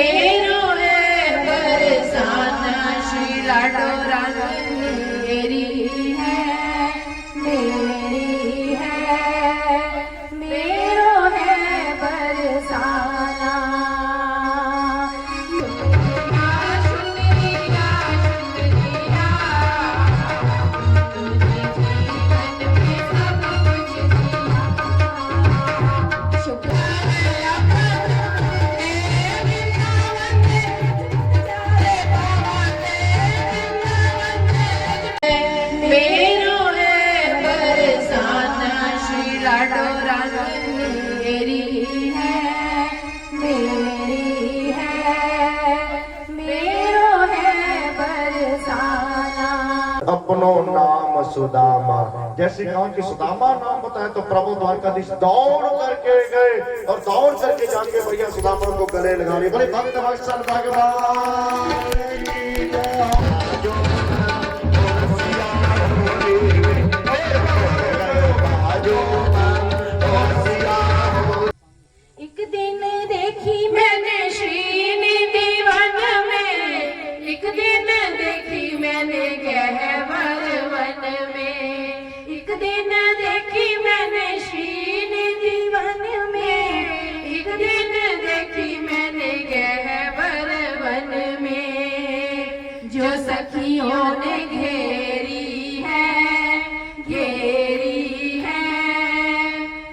मेरो है बरसाना श्री लाडो रानी मेरी है मेरी है मेरो है बरसाना मेरो है बरसाना श्री लाडो रानी मेरी है मेरी है मेरो है बरसाना। अपनो नाम सुदामा। जैसे कहा कि सुदामा नाम बताया तो प्रभु द्वारकाधीश दौड़ करके गए और दौड़ करके जाके भैया सुदामा को गले लगा लिए। बड़े भक्त वत्सल भगवान की जय। एक दिन देखी मैंने श्रीनिधि वन में, एक दिन देखी मैंने गहवर वन में, एक दिन देखी मैंने श्रीनिधि वन में, एक दिन देखी मैंने गहवर वन में, जो सखियों ने घेरी है घेरी है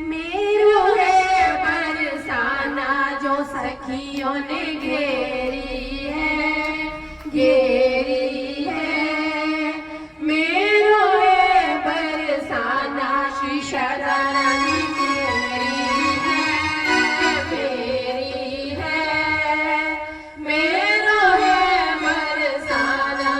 मेरो है बरसाना, जो सखियों ने घेरी है घेरी है मेरो है बरसाना, श्री शारदा रानी मेरी है मेरो है बरसाना।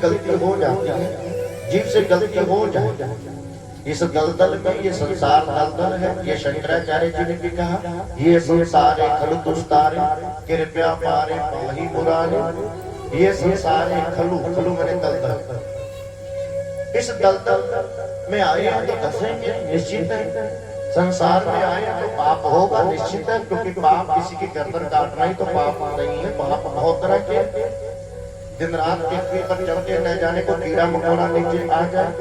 गलती हो जाती है, जीव से गलती हो जाए। इस दलदल में ये संसार दलदल है। ये शंकराचार्य जी ने भी कहा, ये संसार खलु दुस्तारे कृपया पारे पाही मुरारे। ये संसार खलु, खलु मैंने दलदल, इस दलदल में आए हैं तो फंसेंगे निश्चित है। संसार में आए तो पाप होगा निश्चित है, क्योंकि पाप किसी की गर्दन काटना ही तो पाप नहीं है। पाप बहुत तरह के, दिन रात पृथ्वी पर चलते न जाने को कीड़ा मकोड़ा नीचे आ जाए।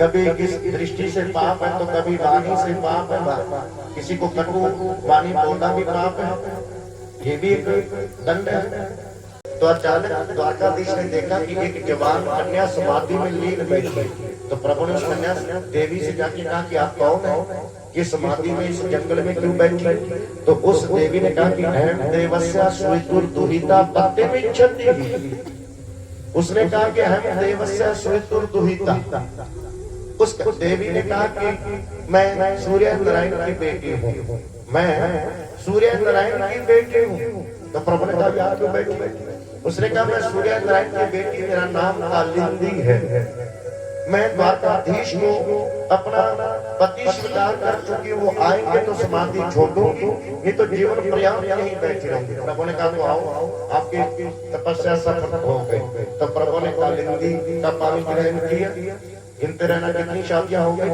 कभी किस दृष्टि से पाप है तो कभी वाणी से पाप है, किसी को कटु वाणी बोलना भी पाप है, ये भी एक दंड है। तो अचानक द्वारकाधीश ने देखा कि एक जवान कन्या समाधि में लीन बैठी। तो प्रभु ने उस कन्या देवी से जाके कहा कि आप कौन है, ये समाधि में इस जंगल में क्यों बैठी? तो उस देवी ने कहा कि अहम देवस्या सुवितुर दुहिता पत्यमिच्छति। उसने कहा कि अहम देवस्या सुवितुर दुहिता। उस देवी ने कहा कि मैं सूर्य नारायण की बेटी हूँ, मैं सूर्य नारायण की बेटी हूँ। तो प्रभु ने कहा आप क्यों बैठी? उसने कहा मैं सूर्य नारायण की बेटी, मेरा नाम कालिंदी है। मैं द्वारकाधीश को अपना पति स्वीकार कर चुकी, वो आएंगे तो समाधि छोड़ दूंगी, नहीं तो जीवन पर्यंत यहीं बैठी रहूंगी। प्रभु ने कहा तो आओ, आपकी तपस्या सफल हो गई। तो प्रभु ने कालिंदी का पानी ग्रहण किया। गिनते रहना कितनी शादियां हो गई,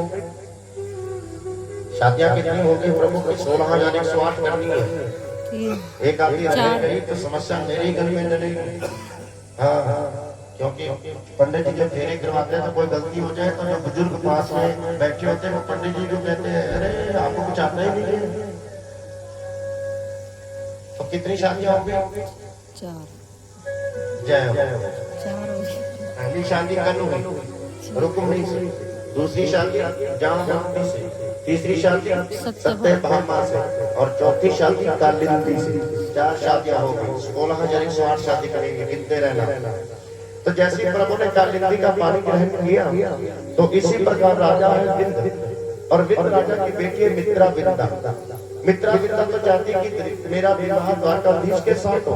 शादियां कितनी हो गई प्रभु की? 16,108 करनी है। एक आदमी रही तो समस्या मेरे ही घर में डरेगी। हाँ, क्योंकि पंडित जी जब फेरे करवाते हैं तो कोई गलती हो जाए तो जो बुजुर्ग पास में बैठे होते हैं वो पंडित जी जो कहते हैं अरे आपको कुछ आता ही नहीं है। तो कितनी शादियां हो गई? 4। जय हो। पहली शादी कन्नू रुक्मिणी से, दूसरी शादी जामवंती से, तीसरी शादी सत्यभामा से और चौथी शादी कालिंदी से। 4 शादियां हो गई। 16,108 शादी करेंगे, गिनते रहना। तो जैसे प्रभु ने कालिंदी का पानी ग्रहण किया तो इसी प्रकार राजा है विंद, और विंद राजा की बेटी है मित्रा विंदा। मित्रा विंदा तो चाहती कि मेरा विवाह द्वारकाधीश के साथ हो,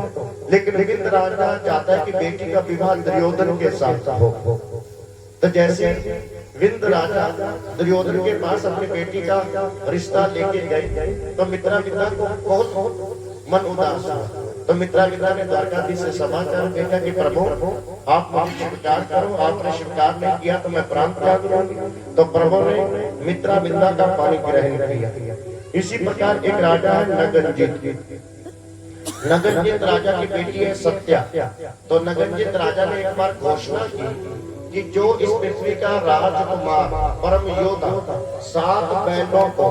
लेकिन विंद राजा चाहता है कि बेटी का विवाह दुर्योधन के साथ हो। तो जैसे विंद राजा दुर्योधन के पास अपनी बेटी का रिश्ता लेके गए तो मित्रा विंदा को बहुत मन उदास हुआ। तो मित्रा विंदा ने द्वारकाधीश से समाचार भेजा कि प्रभु आप मुझे स्वीकार करो, आपने स्वीकार नहीं किया तो मैं प्राण त्याग दूंगी। तो प्रभु ने मित्रा विंदा का पानी ग्रहण किया। इसी प्रकार एक राजा है नगरजित। नगरजित राजा की बेटी है सत्या। तो नगरजित राजा ने एक बार घोषणा की कि जो इस पृथ्वी का राजकुमार परम योद्धा 7 बैलों को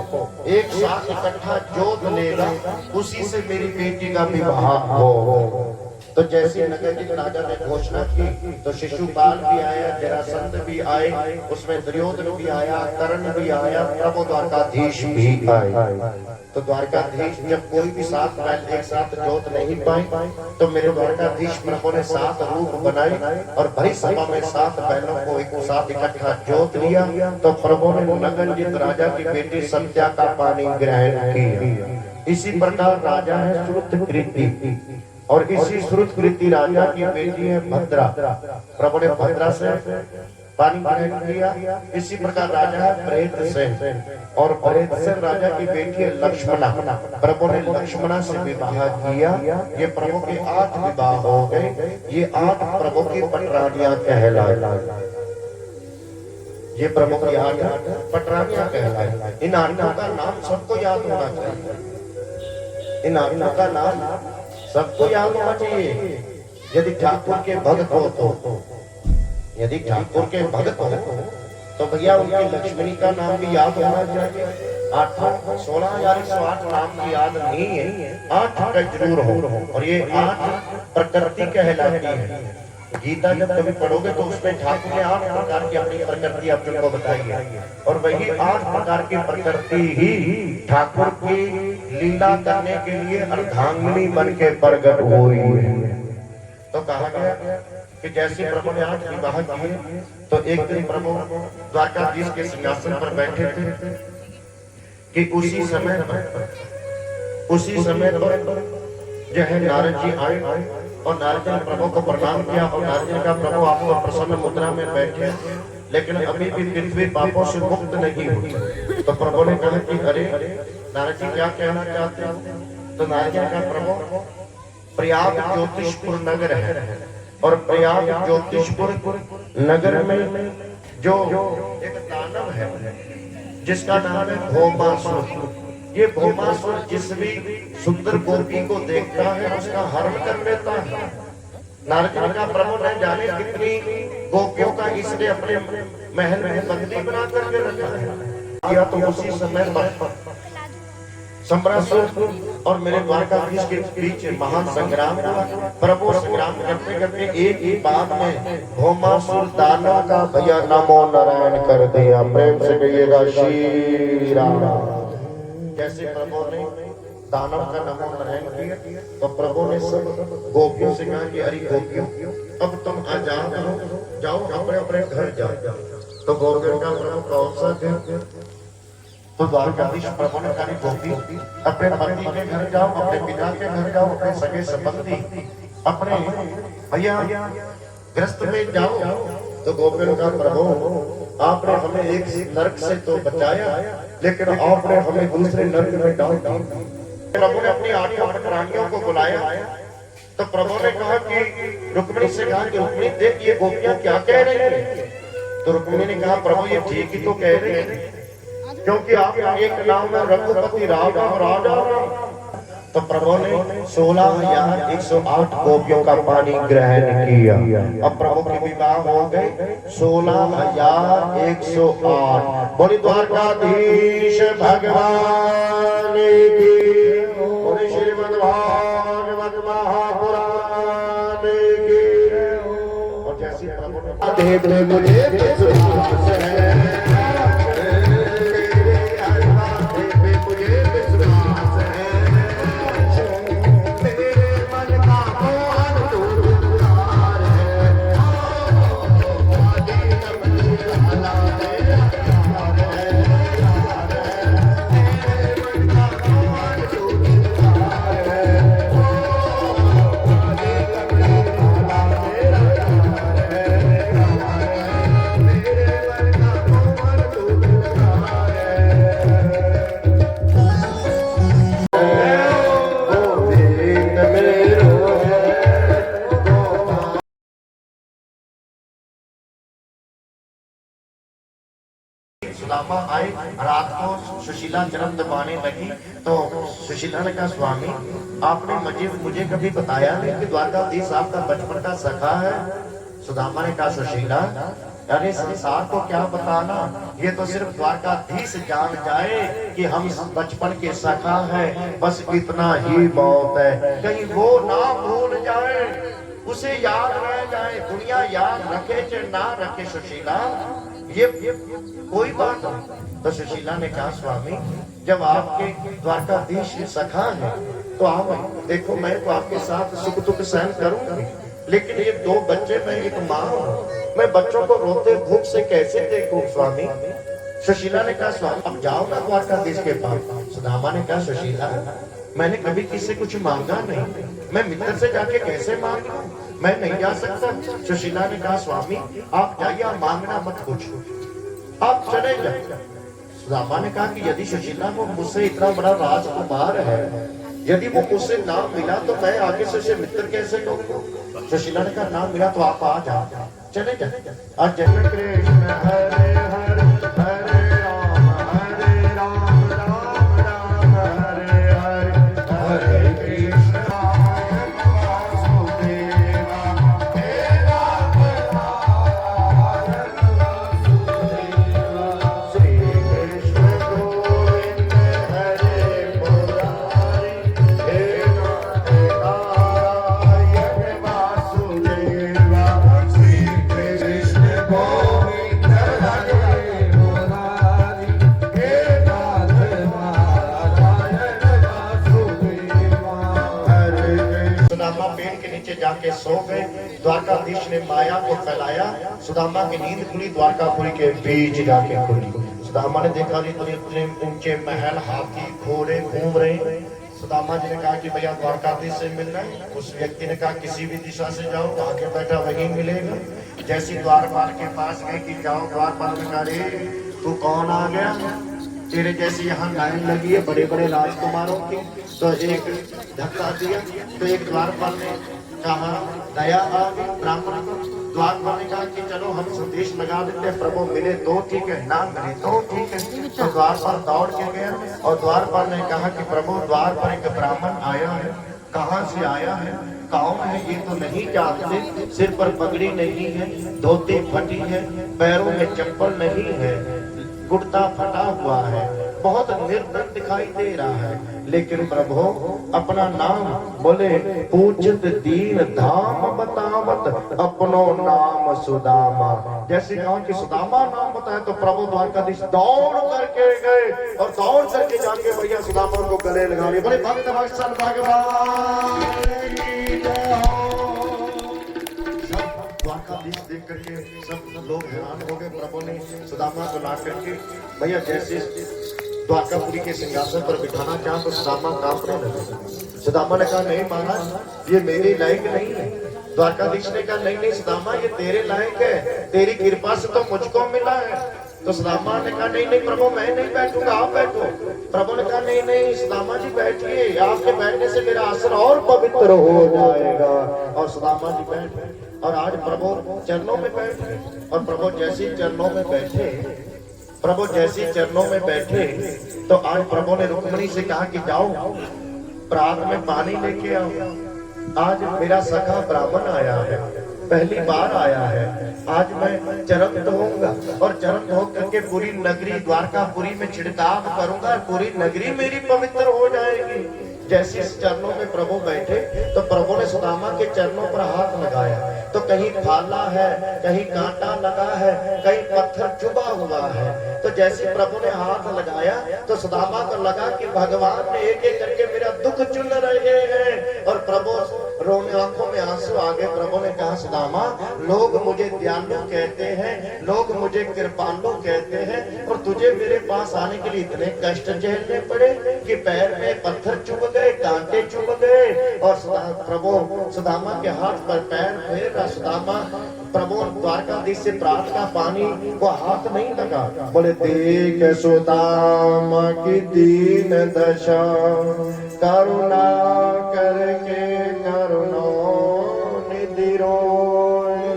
एक साथ इकट्ठा जोत लेगा, उसी से मेरी बेटी का विवाह हो। तो जैसे नगरजित राजा ने घोषणा की तो शिशुपाल भी आया, जरासंध भी आए, उसमें दुर्योधन भी आया, कर्ण भी आया, प्रभु द्वारकाधीश भी आए। तो द्वारकाधीश जब कोई भी 7 बैल एक साथ जोत नहीं पाए तो मेरे द्वारकाधीश प्रभु ने 7 रूप बनाए और भरी सभा में 7 बैलों को एक साथ इकट्ठा जोत लिया। तो प्रभु ने नगरजित राजा की बेटी सत्या का पानी ग्रहण किया। इसी प्रकार राजा है श्रुतकृति, और इसी श्रुतकृति राजा की बेटी है भद्रा। प्रभु ने भद्रा से पानी ग्रहण किया। इसी प्रकार राजा है प्रेतसेन, और प्रेतसेन राजा की बेटी है लक्ष्मणा। प्रभु ने लक्ष्मणा से विवाह किया। ये प्रभु के 8 विवाह हो गए। ये 8 प्रभु की पटरानियां कहलाए। ये प्रभु की 8 पटरानियां कहलाए। इन 8 का नाम सबको याद होना चाहिए। इन 8 का नाम सबको याद होना चाहिए। यदि ठाकुर के भक्त हो तो, यदि ठाकुर के भक्त हो तो भैया उनकी लक्ष्मणी का नाम भी याद होना चाहिए। 16,108 नाम की याद नहीं है, 8 का जरूर हो। और ये 8 प्रकृति कहलाती है। गीता जब कभी पढ़ोगे तो उसमें ठाकुर ने 8 प्रकार की अपनी प्रकृति अर्जुन को बताई है, और वही 8 प्रकार की प्रकृति ही ठाकुर की लीला करने के लिए अर्धांगिनी बन के प्रकट हुई है। तो कहा गया कि जैसे प्रभु ने 8 विवाह किए तो एक दिन प्रभु द्वारकाधीश के सिंहासन पर बैठे थे कि उसी समय पर जो है नारद जी आए और नारद ने प्रभु को प्रणाम किया और नारद ने कहा प्रभु आप तो प्रसन्न मुद्रा में बैठे लेकिन अभी भी पृथ्वी पापों से मुक्त नहीं हुई। तो प्रभु ने कहा कि अरे नारद जी क्या कहना चाहते हो? तो नारद ने कहा प्रभु प्रयाग ज्योतिषपुर नगर है और प्रयाग ज्योतिषपुर नगर में जो एक दानव है जिसका नाम है भौमासुर। ये भौमासुर जिस भी सुंदर गोपी को देखता है उसका हरण कर लेता है। नारद जी का प्रभु ने जाने कितनी गोपियों का इसने अपने महल में बंदी बना करके रखा है। या तो उसी समय सम्रासुर और मेरे द्वारकाधीश के बीच महान संग्राम हुआ। प्रभु संग्राम करते करते एक ही बात में भौमासुर दानव का भैया नमो नारायण कर दिया। प्रेम से कहिएगा श्री राम। जैसे प्रभु ने दानव का नमो नारायण किया तो प्रभु ने सब गोपियों से कहा कि अरे गोपियों अब तुम आजाद जाओ अपने अपने घर जाओ। तो गोपियों का प्रभु कौन सा घर? तो द्वारकाधीश प्रभु ने कहा गोपी अपने पति के घर जाओ, अपने पिता के घर जाओ, अपने सगे संबंधी अपने भैया ग्रस्त में जाओ। तो गोपियों का प्रभु आपने हमें एक नरक से तो बचाया लेकिन आपने हमें दूसरे नरक में डाल दिया। प्रभु ने अपनी 8 रानियों को बुलाया तो प्रभु ने कहा कि रुक्मिणी से कहा कि रुक्मिणी देख ये गोपियां क्या कह रही है। तो रुक्मिणी ने कहा प्रभु ये ठीक ही तो कह रही है क्योंकि आप एक नाम है रघुपति राम और राजा राम। तो प्रभु ने 16,108 गोपियों का पानी ग्रहण किया। अब प्रभु के विवाह हो गए 16,108। बोली द्वारकाधीश भगवान की, बोली श्रीमद् भागवत महापुराण की। और जैसे प्रभु ने मुझे विश्वास है सुदामा आए। रात को सुशीला जन्म दबाने लगी तो सुशीला ने कहा स्वामी आपने मुझे कभी बताया नहीं कि द्वारकाधीश आपका बचपन का सखा है। सुदामा ने कहा सुशीला अरे संसार को क्या बताना, ये तो सिर्फ द्वारकाधीश जान जाए कि हम बचपन के सखा हैं, बस इतना ही बहुत है। कहीं वो ना भूल जाए, उसे याद रह जाए, दुनिया याद रखे चाहे ना रखे सुशीला ये कोई बात नहीं। तो सुशीला ने कहा स्वामी जब आपके द्वारकाधीश सखा है तो आप देखो मैं तो आपके साथ सुख दुख सहन करूंगी, लेकिन ये 2 बच्चे मैं एक माँ हूँ, मैं बच्चों को रोते भूख से कैसे देखूं स्वामी। सुशीला ने कहा स्वामी अब जाओ ना द्वारकाधीश के पास। सुदामा ने कहा सुशीला मैंने कभी किसी कुछ मांगा नहीं, मैं मित्र से जाके कैसे मांगू, मैं नहीं जा सकता। सुशीला ने कहा स्वामी आप जाइए, आप मांगना मत कुछ, आप चले जाइए। सुदामा ने कहा कि यदि सुशीला वो मुझसे इतना बड़ा राजकुमार है, यदि वो मुझसे नाम मिला तो मैं आगे से उसे मित्र कैसे कहूँ। सुशीला ने कहा नाम मिला तो आप आ जाओ, चले जाए। आज जय कृष्ण हरे हरे हरे राम राम राम हरे हरे हरे कृष्ण जाके सो गए। द्वारकाधीश ने माया को फैलाया, सुदामा की नींद खुली, द्वारकापुरी के बीच जाके खुली। सुदामा ने देखा इतने ऊंचे महल, हाथी घोड़े घूम रहे। सुदामा जी ने कहा कि भैया द्वारकाधीश से मिलना है। उस व्यक्ति ने कहा किसी भी दिशा से जाओ, आगे बैठा वहीं मिलेगा। जैसी द्वारपाल के पास गए कि जाओ, द्वारपाल ने कहा रे तू कौन आ गया, तेरे जैसे यहाँ लाइन लगी है बड़े बड़े राजकुमारों की। तो एक धक्का दिया तो एक द्वारपाल ने कहा दया आ गई ब्राह्मण को। द्वारपाल ने कहा कि चलो हम संदेश लगा देते हैं, प्रभु मिले तो ठीक है, ना मिले तो ठीक है। तो द्वारपाल दौड़ के गया और द्वारपाल ने कहा कि प्रभु द्वार पर एक ब्राह्मण आया है, कहाँ से आया है, कौन है ये तो नहीं जानते, सिर पर पगड़ी नहीं है, धोती फटी है, पैरों में चप्पल नहीं है, कुर्ता फटा हुआ है, बहुत निर्धन दिखाई दे रहा है। लेकिन प्रभु अपना नाम बोले, पूजित दीन धाम बतावत अपनो नाम सुदामा। जैसे कहा कि सुदामा नाम बताया तो प्रभु द्वारकाधीश दौड़ करके गए और दौड़ करके जाके भैया सुदामा को गले लगा लिए। बोले भक्त वत्सल भगवान की जय हो। द्वारकाधीश देख करके सब लोग हैरान हो गए। प्रभु ने सुदामा को ला करके भैया जैसे द्वारकापुरी के सिंहासन पर बिठाना चाहा तो सुदामा कांपने लगे। सुदामा ने कहा नहीं महाराज ये मेरे लायक नहीं है। द्वारकाधीश ने कहा नहीं नहीं सुदामा ये तेरे लायक है, तेरी कृपा से तो मुझको मिला है। तो सुदामा ने कहा नहीं नहीं प्रभु मैं नहीं बैठूंगा, आप बैठो। प्रभु ने कहा नहीं नहीं सुदामा जी बैठिए, आपके बैठने से मेरा आसन और पवित्र हो जाएगा। और सुदामा जी बैठे और आज प्रभु चरणों में बैठे और प्रभु जैसे चरणों में बैठे, प्रभु जैसे चरणों में बैठे तो आज प्रभु ने रुक्मिणी से कहा कि जाओ प्रात में पानी लेके आओ। आज मेरा सखा ब्राह्मण आया है, पहली बार आया है, आज मैं चरण धोऊंगा और चरण धो करके पूरी नगरी द्वारकापुरी में छिड़काव करूंगा, पूरी नगरी मेरी पवित्र हो जाएगी। जैसे इस चरणों में प्रभु बैठे तो प्रभु ने सुदामा के चरणों पर हाथ लगाया तो कहीं फाला है, कहीं कांटा लगा है, कहीं पत्थर चुभा हुआ है। तो जैसे प्रभु ने हाथ लगाया तो सुदामा को लगा कि भगवान ने एक एक करके मेरा दुख चुन रहे हैं। और प्रभु रोने, आंखों में आंसू आ गए। प्रभु ने कहा सुदामा लोग मुझे दयालु कहते हैं, लोग मुझे कृपालु कहते हैं, और तुझे मेरे पास आने के लिए इतने कष्ट झेलने पड़े कि पैर में पत्थर चुभ गए, कांटे चुभ गए। और प्रभु सुदामा के हाथ पर पैर फेर रहा। सुदामा प्रभु द्वारकाधीश से प्रात का पानी वो हाथ नहीं लगा। बोले देख सुदामा की दीन दशा, करुणा करके करुणा निधि रोए,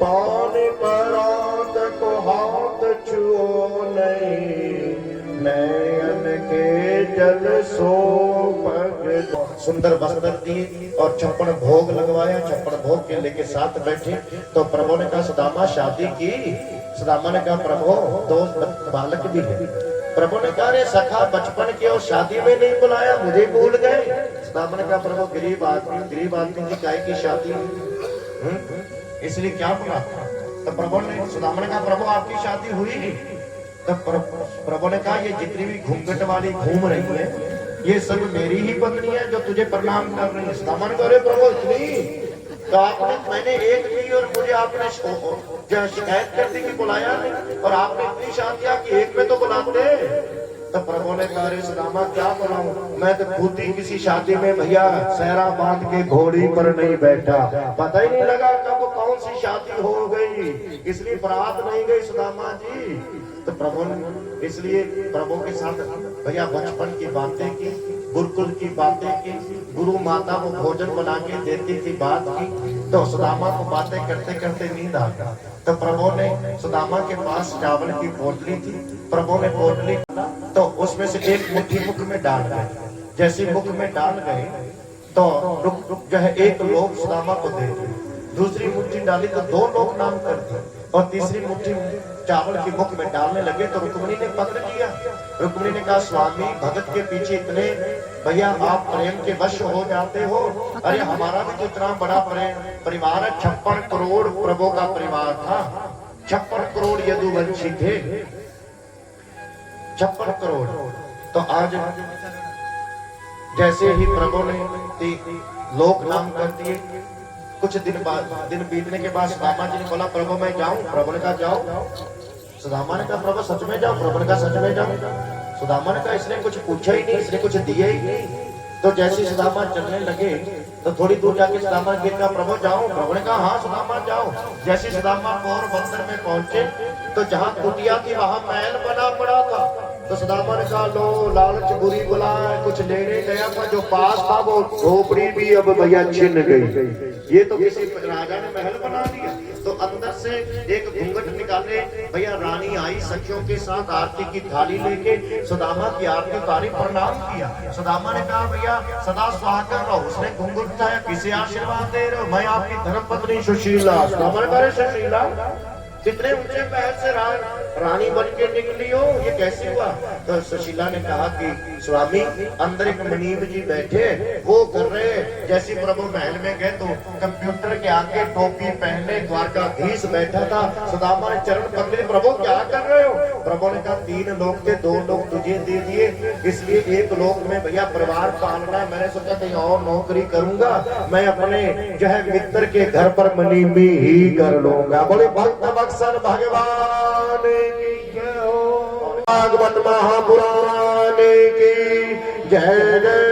पानी परात को हाथ छुओ नहीं, नयन के जल सो पग। सुंदर वस्त्र दिए और छप्पन भोग लगवाया, छप्पन भोग के लेके साथ बैठे। तो प्रभु ने कहा सुदामा शादी की। सुदामा ने कहा प्रभु दो बालक भी है। प्रभु ने कहा रे सखा बचपन की और शादी में नहीं बुलाया, मुझे भूल गए। सुदामा ने कहा प्रभु गरीब आदमी की काय की शादी, इसलिए क्या बुला। तो प्रभु ने सुदामा ने कहा प्रभु आपकी शादी हुई। तो प्रभु ने कहा ये जितनी भी घूंघट वाली घूम रही है ये सब मेरी ही पत्नी है जो तुझे प्रणाम कर रही है। सुदामा ने कहा अरे प्रभु इतनी, तो आपने मैंने एक दी और मुझे आपने शिकायत कर दी कि बुलाया नहीं, और आपने इतनी शादियां की एक पे तो बुलाते। तो प्रभु ने कहा सुदामा क्या बुलाऊं, मैं तो खुद ही किसी शादी में भैया सहरा बांध के घोड़ी पर नहीं बैठा, पता ही नहीं लगा कब कौन सी शादी हो गई, इसलिए बारात नहीं गई सुदामा जी। तो प्रभु ने इसलिए प्रभु के साथ भैया बचपन की बातें की, गुरुकुल की बातें की, गुरु माता को भोजन बना के देती थी बात की। तो सुदामा को बातें करते करते नींद आ गई। तो प्रभु ने सुदामा के पास चावल की पोटली थी, प्रभु ने पोटली तो उसमें से एक मुट्ठी मुख में डाल गए। जैसे मुख में डाल गए तो रुक जो है एक लोग सुदामा को दे दिए, दूसरी मुट्ठी डाली तो दो लोग नाम कर दिए, और तीसरी मुट्ठी चावल के मुख में डालने लगे तो रुक्मिणी ने पकड़ लिया। रुक्मिणी ने कहा स्वामी भगत के पीछे इतने भैया आप प्रेम के वश हो जाते हो, अरे हमारा भी तो इतना बड़ा परिवार है, 56 करोड़ प्रभु का परिवार था, 56 करोड़ यदुवंशी थे, 56 करोड़। तो आज जैसे ही प्रभु ने लोक नाम कर दिए, कुछ दिन बीतने के बाद सुदामा जी ने बोला प्रभु मैं जाऊं। प्रभु ने कहा जाओ। सुदामा ने कहा प्रभु सच में जाओ। प्रभु ने कहा सच में जाओ। सुदामा ने कहा इसने कुछ पूछा ही नहीं, इसने कुछ दिया ही नहीं। तो जैसे सुदामा चलने लगे तो थोड़ी दूर जाके सुदामा ने कहा प्रभु जाओ। प्रभु ने कहा हाँ सुदामा जाओ। जैसे सुदामा पोरबंदर में पहुंचे तो जहाँ कुटिया थी वहां महल बना पड़ा था। तो सुदामा ने कहा लो लालच बुरी बुला है, कुछ लेने गया था जो पास था वो झोपड़ी भी अब भैया छिन गई। ये तो किसी राजा ने महल बना दिया। तो अंदर से एक घूंघट निकाले भैया रानी आई सखियों के साथ आरती की थाली लेके सुदामा की आरती उतारी प्रणाम किया। सुदामा ने कहा भैया सदा सुहागर रहो। उसने घूंघट उठाया किसे आशीर्वाद दे रहे हो? मैं आपकी धर्मपत्नी सुशीला। सुदामा ने कहा सुशीला कितने ऊंचे महल से रानी बन के निकली हो, ये कैसे हुआ? तो सुशीला ने कहा कि स्वामी अंदर एक मुनीम जी बैठे वो कर रहे जैसे प्रभु महल में गए तो कंप्यूटर के आगे टोपी पहने द्वारकाधीश बैठा था। सुदामा ने चरण पकड़े प्रभु क्या कर रहे हो? प्रभु ने कहा 3 लोग थे 2 लोग तुझे दे दिए, इसलिए 1 लोग में भैया परिवार पालना है। मैंने सोचा कहीं और नौकरी करूंगा, मैं अपने जो है मित्र के घर पर मुनीमी ही कर लूंगा। बोले भक्त बक्सर भगवान की जय हो, भागवत महापुराण की जय जय।